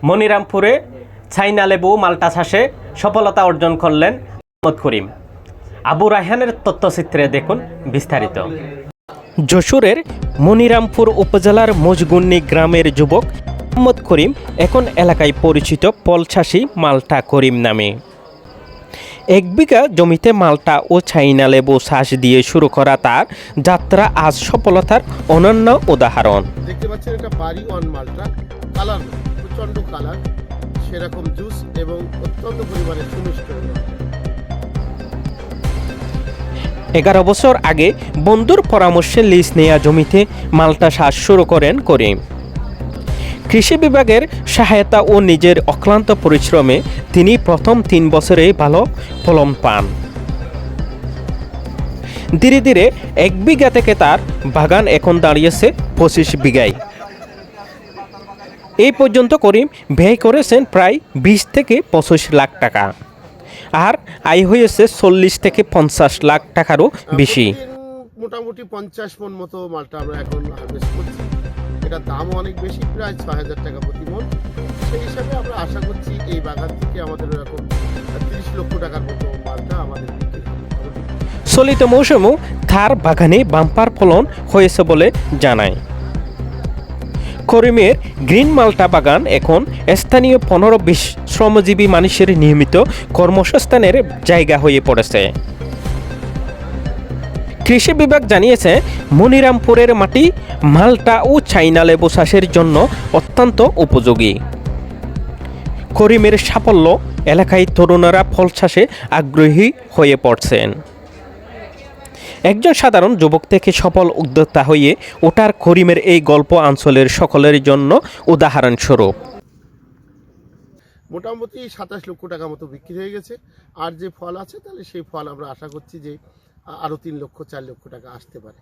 মনিরামপুরে চাইনা লেবু মাল্টা চাষে সফলতা অর্জন করলেন মোহাম্মদ করিম। আবু রায়হানের তথ্যচিত্রে দেখুন বিস্তারিত। যশোরের মনিরামপুর উপজেলার মজগুন্নি গ্রামের যুবক মোহাম্মদ করিম এখন এলাকায় পরিচিত ফলচাষী মাল্টা করিম নামে। 1 বিঘা জমিতে মাল্টা ও চাইনা লেবু চাষ দিয়ে শুরু করা তার যাত্রা আজ সফলতার অনন্য উদাহরণ। দেখতে পাচ্ছেন এটা বাড়ি ওয়ান মাল্টা, কালার প্রচণ্ড কালার, সেরকম জুস এবং অত্যন্ত পরিমাণে সুমিষ্ট। 11 বছর আগে বন্ধুর পরামর্শে লিজ নেয়া জমিতে মাল্টা চাষ শুরু করেন করিম। কৃষি বিভাগের সহায়তা ও নিজের অক্লান্ত পরিশ্রমে তিনি প্রথম 3 বছরে ভালো ফলন পান। ধীরে ধীরে 1 বিঘা থেকে তার বাগান এখন দাঁড়িয়েছে 25 বিঘায়। এই পর্যন্ত করিম ব্যয় করেছেন প্রায় 20 থেকে 25 লাখ টাকা, আর আয় হয়েছে 40 থেকে 50 লাখ টাকারও বেশি। মোটামুটি 50 মন মতো মালটা আমরা এখন হারভেস্ট করছি। এটা দামও অনেক বেশি, প্রায় 6,000 টাকা প্রতি মন। সেই হিসাবে আমরা আশা করছি এই বাগান থেকে আমাদের এরকম 30 লক্ষ টাকার মতো মালটা আমাদের চলিত মৌসুমেও তার বাগানে বাম্পার ফলন হয়েছে বলে জানায়। করিমের গ্রিন মাল্টা বাগান এখন স্থানীয় 15-20 শ্রমজীবী মানুষের নিয়মিত কর্মসংস্থানের জায়গা হয়ে পড়েছে। কৃষি বিভাগ জানিয়েছে মনিরামপুরের মাটি মাল্টা ও চাইনা লেবু চাষের জন্য অত্যন্ত উপযোগী। করিমের সাফল্য এলাকায় তরুণরা ফল চাষে আগ্রহী হয়ে পড়ছেন। একজন সাধারণ যুবক থেকে সফল উদ্যোক্তা হয়ে ওঠার করিমের এই গল্প অঞ্চলের সকলের জন্য উদাহরণস্বরূপ। মোটামুটি 27 লক্ষ টাকা মতো বিক্রি হয়ে গেছে। আর যে ফল আছে তাহলে সেই ফল আমরা আশা করছি যে আরও 3 লক্ষ 4 লক্ষ টাকা আসতে পারে।